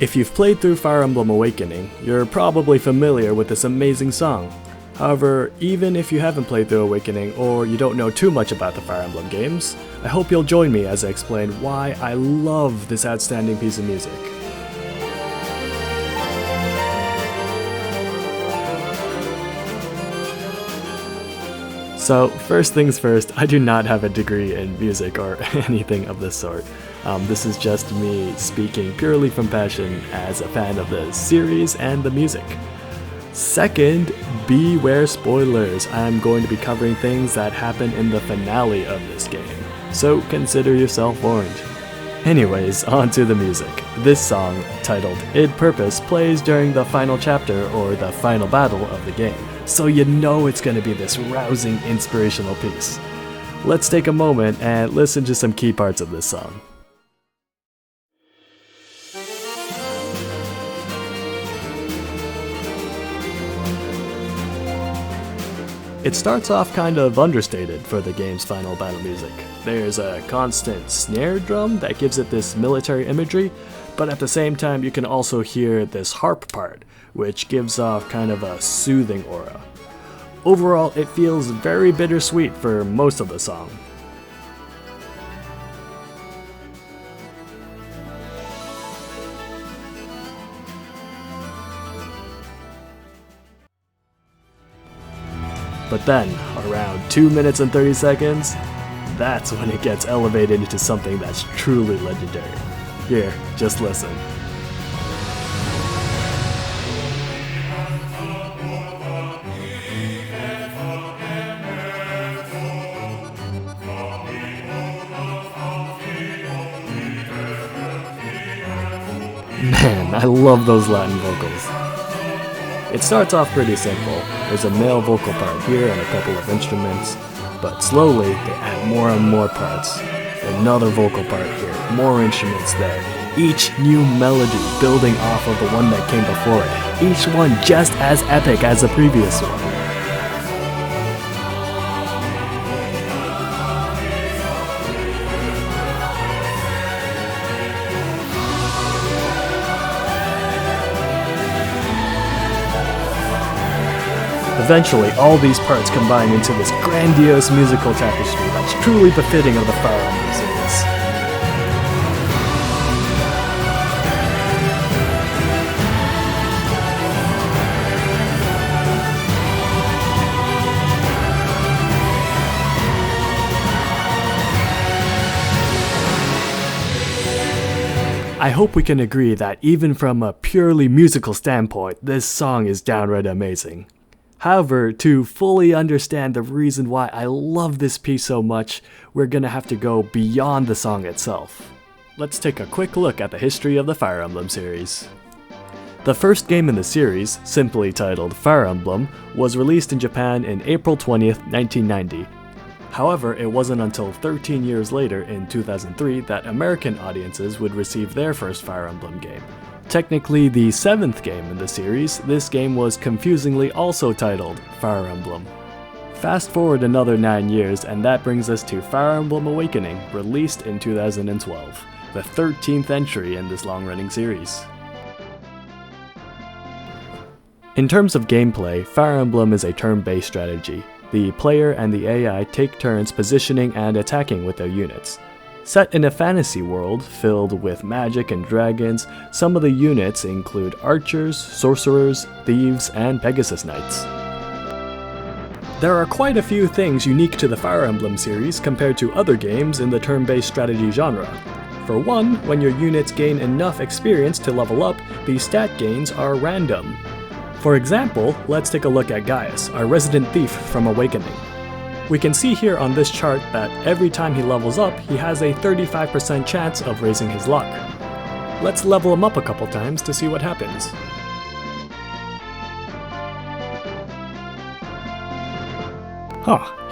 If you've played through Fire Emblem Awakening, you're probably familiar with this amazing song. However, even if you haven't played through Awakening or you don't know too much about the Fire Emblem games, I hope you'll join me as I explain why I love this outstanding piece of music. So, first things first, I do not have a degree in music or anything of this sort. This is just me speaking purely from passion as a fan of the series and the music. Second, beware spoilers. I'm going to be covering things that happen in the finale of this game, so consider yourself warned. Anyways, on to the music. This song, titled Id Purpose, plays during the final chapter or the final battle of the game, so you know it's going to be this rousing, inspirational piece. Let's take a moment and listen to some key parts of this song. It starts off kind of understated for the game's final battle music. There's a constant snare drum that gives it this military imagery, but at the same time you can also hear this harp part, which gives off kind of a soothing aura. Overall, it feels very bittersweet for most of the song. But then, around 2 minutes and 30 seconds, that's when it gets elevated into something that's truly legendary. Here, just listen. Man, I love those Latin vocals. It starts off pretty simple. There's a male vocal part here and a couple of instruments, but slowly they add more and more parts. Another vocal part here, more instruments there. Each new melody building off of the one that came before it. Each one just as epic as the previous one. Eventually, all these parts combine into this grandiose musical tapestry that's truly befitting of the Fire Emblem series. I hope we can agree that even from a purely musical standpoint, this song is downright amazing. However, to fully understand the reason why I love this piece so much, we're gonna have to go beyond the song itself. Let's take a quick look at the history of the Fire Emblem series. The first game in the series, simply titled Fire Emblem, was released in Japan in April 20th, 1990. However, it wasn't until 13 years later in 2003 that American audiences would receive their first Fire Emblem game. Technically the 7th game in the series, this game was confusingly also titled Fire Emblem. Fast forward another 9 years and that brings us to Fire Emblem Awakening, released in 2012, the 13th entry in this long-running series. In terms of gameplay, Fire Emblem is a turn-based strategy. The player and the AI take turns positioning and attacking with their units. Set in a fantasy world filled with magic and dragons, some of the units include archers, sorcerers, thieves, and Pegasus Knights. There are quite a few things unique to the Fire Emblem series compared to other games in the turn-based strategy genre. For one, when your units gain enough experience to level up, the stat gains are random. For example, let's take a look at Gaius, our resident thief from Awakening. We can see here on this chart that every time he levels up, he has a 35% chance of raising his luck. Let's level him up a couple times to see what happens.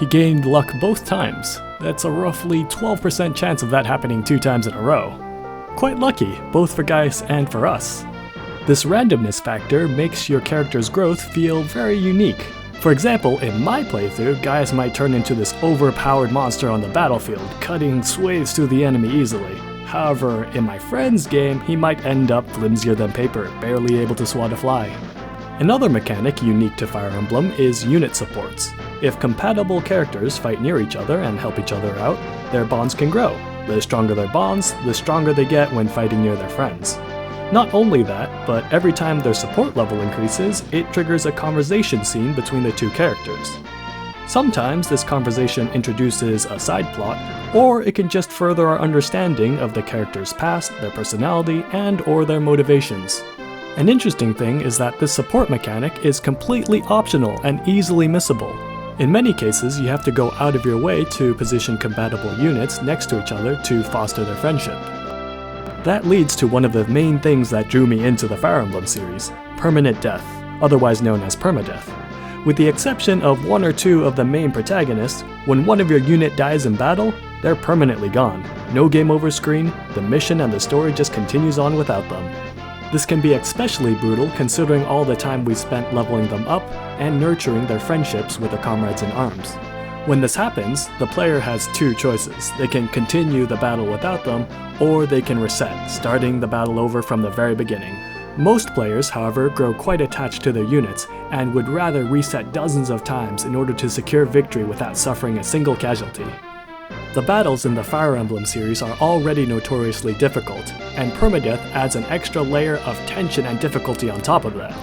He gained luck both times. That's a roughly 12% chance of that happening 2 times in a row. Quite lucky, both for Gaius and for us. This randomness factor makes your character's growth feel very unique. For example, in my playthrough, Gaius might turn into this overpowered monster on the battlefield, cutting swathes through the enemy easily. However, in my friend's game, he might end up flimsier than paper, barely able to swat a fly. Another mechanic unique to Fire Emblem is unit supports. If compatible characters fight near each other and help each other out, their bonds can grow. The stronger their bonds, the stronger they get when fighting near their friends. Not only that, but every time their support level increases, it triggers a conversation scene between the two characters. Sometimes this conversation introduces a side plot, or it can just further our understanding of the character's past, their personality, and/or their motivations. An interesting thing is that this support mechanic is completely optional and easily missable. In many cases, you have to go out of your way to position compatible units next to each other to foster their friendship. That leads to one of the main things that drew me into the Fire Emblem series, permanent death, otherwise known as permadeath. With the exception of one or two of the main protagonists, when one of your unit dies in battle, they're permanently gone. No game over screen, the mission and the story just continues on without them. This can be especially brutal considering all the time we spent leveling them up and nurturing their friendships with their comrades in arms. When this happens, the player has two choices. They can continue the battle without them, or they can reset, starting the battle over from the very beginning. Most players, however, grow quite attached to their units, and would rather reset dozens of times in order to secure victory without suffering a single casualty. The battles in the Fire Emblem series are already notoriously difficult, and permadeath adds an extra layer of tension and difficulty on top of that.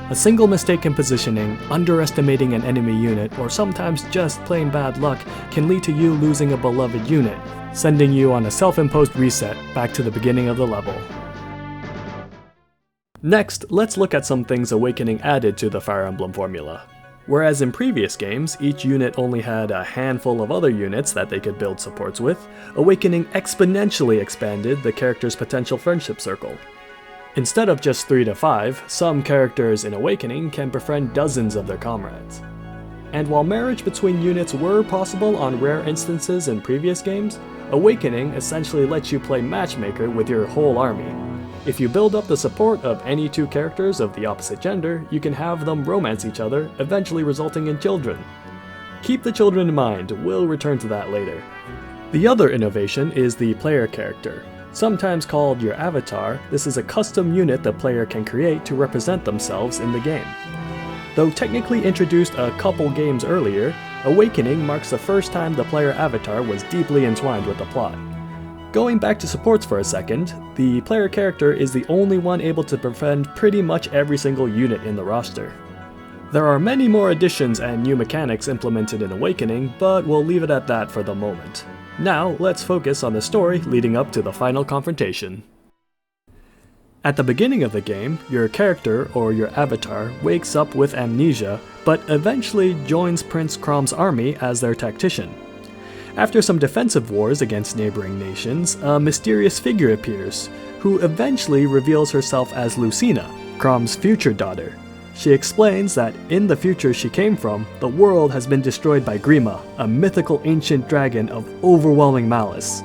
A single mistake in positioning, underestimating an enemy unit, or sometimes just plain bad luck can lead to you losing a beloved unit, sending you on a self-imposed reset back to the beginning of the level. Next, let's look at some things Awakening added to the Fire Emblem formula. Whereas in previous games, each unit only had a handful of other units that they could build supports with, Awakening exponentially expanded the character's potential friendship circle. Instead of just 3 to 5, some characters in Awakening can befriend dozens of their comrades. And while marriage between units were possible on rare instances in previous games, Awakening essentially lets you play matchmaker with your whole army. If you build up the support of any two characters of the opposite gender, you can have them romance each other, eventually resulting in children. Keep the children in mind, we'll return to that later. The other innovation is the player character. Sometimes called your avatar, this is a custom unit the player can create to represent themselves in the game. Though technically introduced a couple games earlier, Awakening marks the first time the player avatar was deeply entwined with the plot. Going back to supports for a second, the player character is the only one able to befriend pretty much every single unit in the roster. There are many more additions and new mechanics implemented in Awakening, but we'll leave it at that for the moment. Now, let's focus on the story leading up to the final confrontation. At the beginning of the game, your character, or your avatar, wakes up with amnesia, but eventually joins Prince Crom's army as their tactician. After some defensive wars against neighboring nations, a mysterious figure appears, who eventually reveals herself as Lucina, Crom's future daughter. She explains that in the future she came from, the world has been destroyed by Grima, a mythical ancient dragon of overwhelming malice.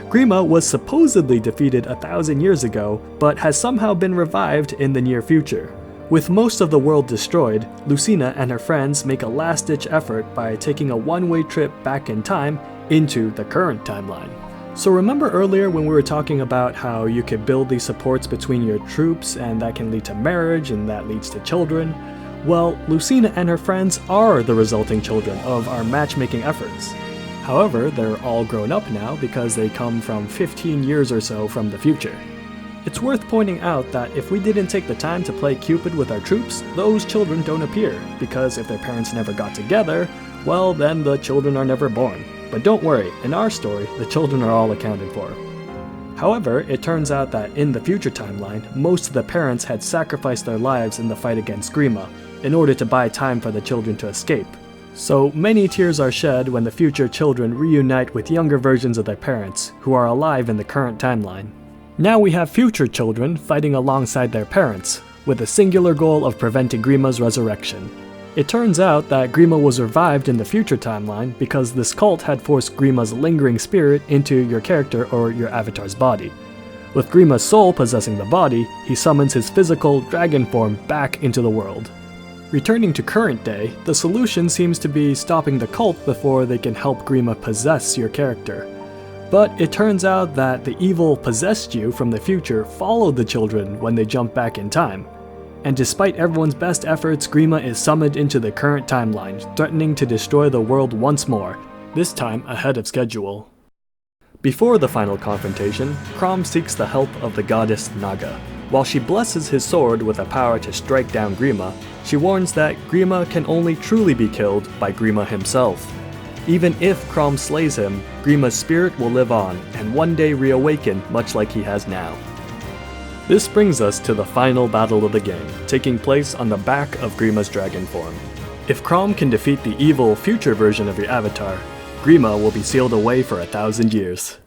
Grima was supposedly defeated 1,000 years ago, but has somehow been revived in the near future. With most of the world destroyed, Lucina and her friends make a last-ditch effort by taking a one-way trip back in time into the current timeline. So remember earlier when we were talking about how you could build these supports between your troops and that can lead to marriage and that leads to children? Well, Lucina and her friends are the resulting children of our matchmaking efforts. However, they're all grown up now because they come from 15 years or so from the future. It's worth pointing out that if we didn't take the time to play Cupid with our troops, those children don't appear, because if their parents never got together, well then the children are never born. But don't worry, in our story, the children are all accounted for. However, it turns out that in the future timeline, most of the parents had sacrificed their lives in the fight against Grima, in order to buy time for the children to escape. So many tears are shed when the future children reunite with younger versions of their parents, who are alive in the current timeline. Now we have future children fighting alongside their parents, with the singular goal of preventing Grima's resurrection. It turns out that Grima was revived in the future timeline because this cult had forced Grima's lingering spirit into your character or your avatar's body. With Grima's soul possessing the body, he summons his physical dragon form back into the world. Returning to current day, the solution seems to be stopping the cult before they can help Grima possess your character. But it turns out that the evil possessed you from the future followed the children when they jumped back in time. And despite everyone's best efforts, Grima is summoned into the current timeline, threatening to destroy the world once more, this time ahead of schedule. Before the final confrontation, Chrom seeks the help of the goddess Naga. While she blesses his sword with a power to strike down Grima, she warns that Grima can only truly be killed by Grima himself. Even if Chrom slays him, Grima's spirit will live on and one day reawaken much like he has now. This brings us to the final battle of the game, taking place on the back of Grima's dragon form. If Chrom can defeat the evil future version of your avatar, Grima will be sealed away for 1,000 years.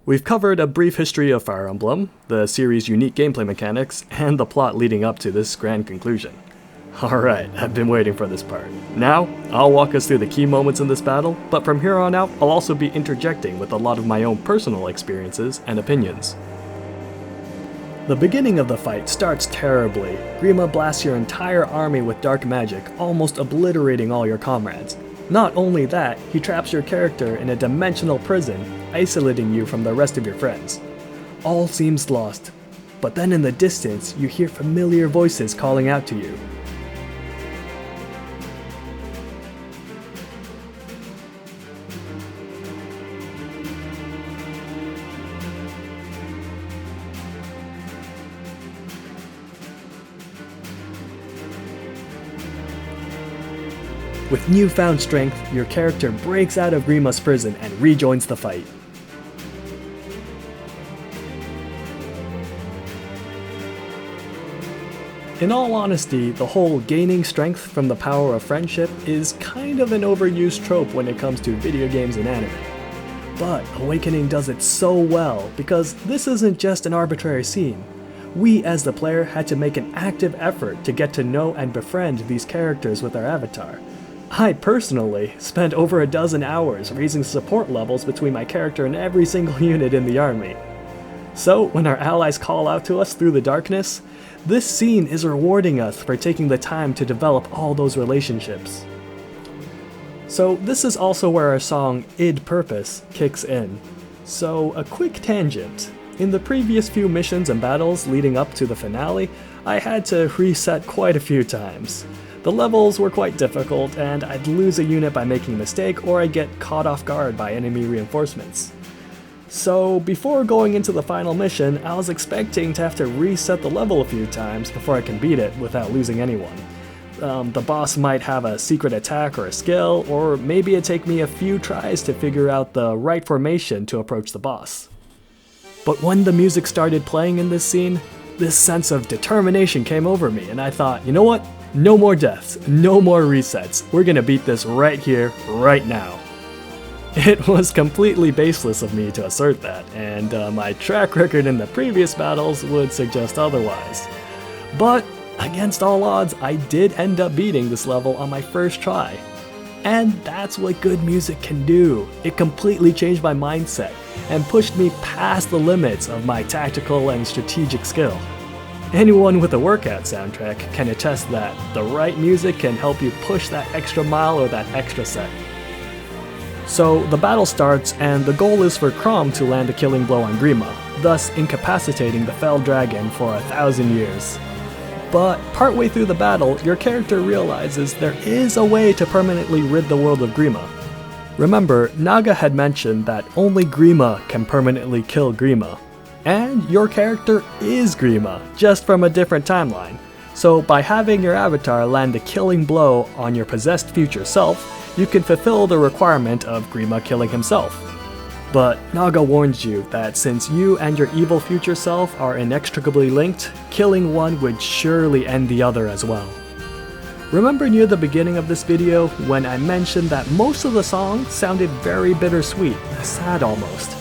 We've covered a brief history of Fire Emblem, the series' unique gameplay mechanics, and the plot leading up to this grand conclusion. Alright, I've been waiting for this part. Now, I'll walk us through the key moments in this battle, but from here on out, I'll also be interjecting with a lot of my own personal experiences and opinions. The beginning of the fight starts terribly. Grima blasts your entire army with dark magic, almost obliterating all your comrades. Not only that, he traps your character in a dimensional prison, isolating you from the rest of your friends. All seems lost, but then in the distance, you hear familiar voices calling out to you. With newfound strength, your character breaks out of Grima's prison and rejoins the fight. In all honesty, the whole gaining strength from the power of friendship is kind of an overused trope when it comes to video games and anime. But Awakening does it so well because this isn't just an arbitrary scene. We as the player had to make an active effort to get to know and befriend these characters with our avatar. I personally spent over a dozen hours raising support levels between my character and every single unit in the army. So when our allies call out to us through the darkness, this scene is rewarding us for taking the time to develop all those relationships. So this is also where our song Id Purpose kicks in. So a quick tangent. In the previous few missions and battles leading up to the finale, I had to reset quite a few times. The levels were quite difficult, and I'd lose a unit by making a mistake, or I'd get caught off guard by enemy reinforcements. So before going into the final mission, I was expecting to have to reset the level a few times before I can beat it without losing anyone. The boss might have a secret attack or a skill, or maybe it'd take me a few tries to figure out the right formation to approach the boss. But when the music started playing in this scene, this sense of determination came over me, and I thought, you know what? No more deaths, no more resets. We're gonna beat this right here, right now. It was completely baseless of me to assert that, and my track record in the previous battles would suggest otherwise. But against all odds, I did end up beating this level on my first try. And that's what good music can do. It completely changed my mindset and pushed me past the limits of my tactical and strategic skill. Anyone with a workout soundtrack can attest that the right music can help you push that extra mile or that extra set. So the battle starts, and the goal is for Chrom to land a killing blow on Grima, thus incapacitating the fell dragon for 1,000 years. But partway through the battle, your character realizes there is a way to permanently rid the world of Grima. Remember, Naga had mentioned that only Grima can permanently kill Grima. And your character is Grima, just from a different timeline. So by having your avatar land a killing blow on your possessed future self, you can fulfill the requirement of Grima killing himself. But Naga warns you that since you and your evil future self are inextricably linked, killing one would surely end the other as well. Remember near the beginning of this video when I mentioned that most of the song sounded very bittersweet, sad almost?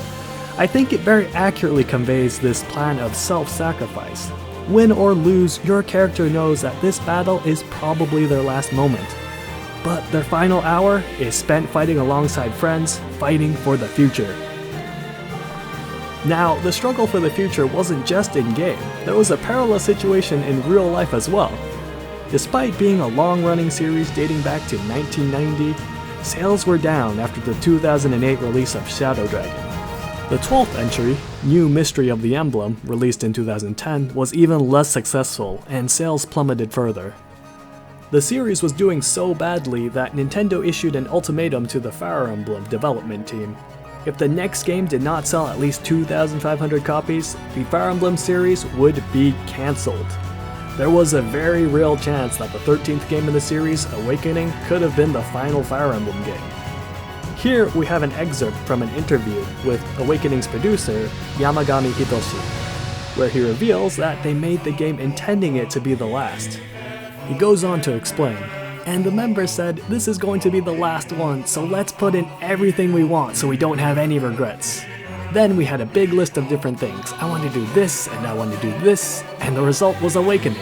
I think it very accurately conveys this plan of self-sacrifice. Win or lose, your character knows that this battle is probably their last moment. But their final hour is spent fighting alongside friends, fighting for the future. Now, the struggle for the future wasn't just in-game, there was a parallel situation in real life as well. Despite being a long-running series dating back to 1990, sales were down after the 2008 release of Shadow Dragon. The 12th entry, New Mystery of the Emblem, released in 2010, was even less successful, and sales plummeted further. The series was doing so badly that Nintendo issued an ultimatum to the Fire Emblem development team. If the next game did not sell at least 2,500 copies, the Fire Emblem series would be cancelled. There was a very real chance that the 13th game in the series, Awakening, could have been the final Fire Emblem game. Here we have an excerpt from an interview with Awakening's producer, Yamagami Hitoshi, where he reveals that they made the game intending it to be the last. He goes on to explain, and the members said, "This is going to be the last one, so let's put in everything we want so we don't have any regrets." Then we had a big list of different things. I want to do this, and I want to do this, and the result was Awakening.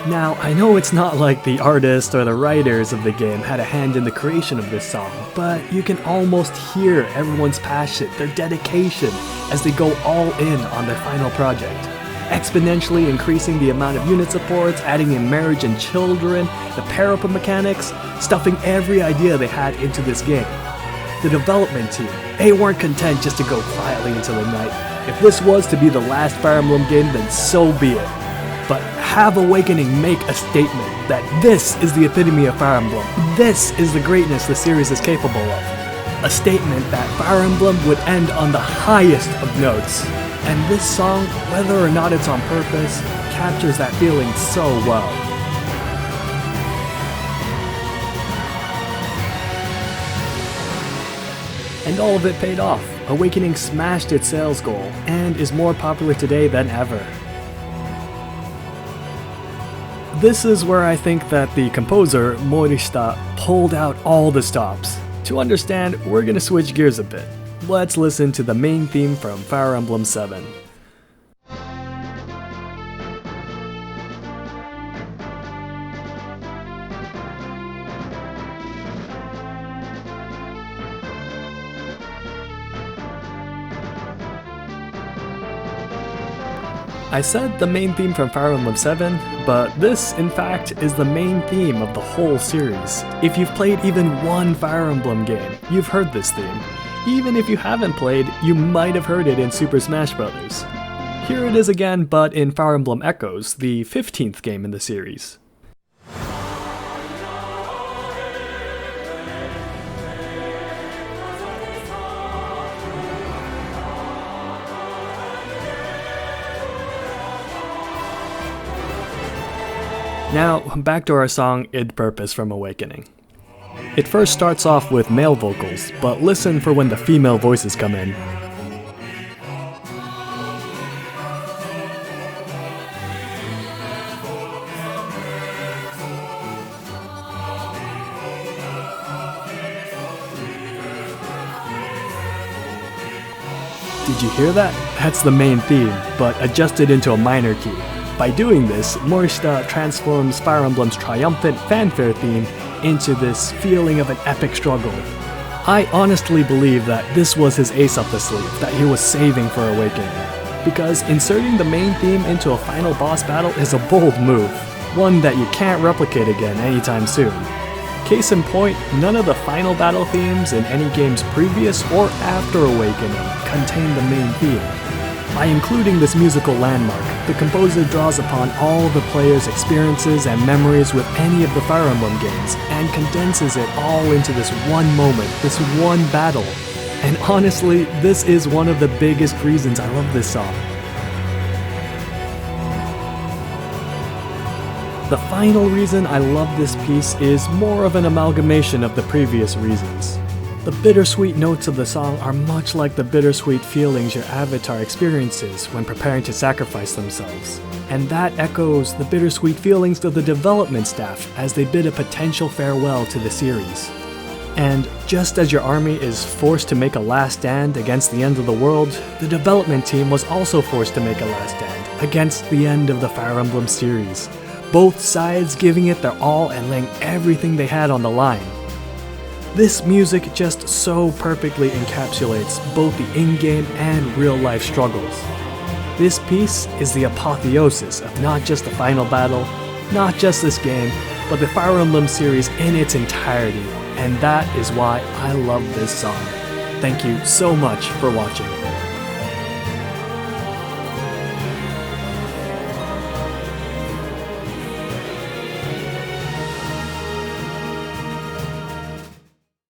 Now, I know it's not like the artists or the writers of the game had a hand in the creation of this song, but you can almost hear everyone's passion, their dedication, as they go all in on their final project. Exponentially increasing the amount of unit supports, adding in marriage and children, the pair-up mechanics, stuffing every idea they had into this game. The development team, they weren't content just to go quietly into the night. If this was to be the last Fire Emblem game, then so be it. But have Awakening make a statement that this is the epitome of Fire Emblem. This is the greatness the series is capable of. A statement that Fire Emblem would end on the highest of notes. And this song, whether or not it's on purpose, captures that feeling so well. And all of it paid off. Awakening smashed its sales goal, and is more popular today than ever. This is where I think that the composer, Morishita, pulled out all the stops. To understand, we're gonna switch gears a bit. Let's listen to the main theme from Fire Emblem 7. I said the main theme from Fire Emblem 7, but this, in fact, is the main theme of the whole series. If you've played even one Fire Emblem game, you've heard this theme. Even if you haven't played, you might have heard it in Super Smash Bros. Here it is again, but in Fire Emblem Echoes, the 15th game in the series. Now, back to our song Id Purpose from Awakening. It first starts off with male vocals, but listen for when the female voices come in. Did you hear that? That's the main theme, but adjusted into a minor key. By doing this, Morishita transforms Fire Emblem's triumphant fanfare theme into this feeling of an epic struggle. I honestly believe that this was his ace up the sleeve that he was saving for Awakening, because inserting the main theme into a final boss battle is a bold move, one that you can't replicate again anytime soon. Case in point, none of the final battle themes in any games previous or after Awakening contain the main theme. By including this musical landmark, the composer draws upon all the players' experiences and memories with any of the Fire Emblem games, and condenses it all into this one moment, this one battle. And honestly, this is one of the biggest reasons I love this song. The final reason I love this piece is more of an amalgamation of the previous reasons. The bittersweet notes of the song are much like the bittersweet feelings your avatar experiences when preparing to sacrifice themselves. And that echoes the bittersweet feelings of the development staff as they bid a potential farewell to the series. And just as your army is forced to make a last stand against the end of the world, the development team was also forced to make a last stand against the end of the Fire Emblem series. Both sides giving it their all and laying everything they had on the line. This music just so perfectly encapsulates both the in-game and real-life struggles. This piece is the apotheosis of not just the final battle, not just this game, but the Fire Emblem series in its entirety, and that is why I love this song. Thank you so much for watching.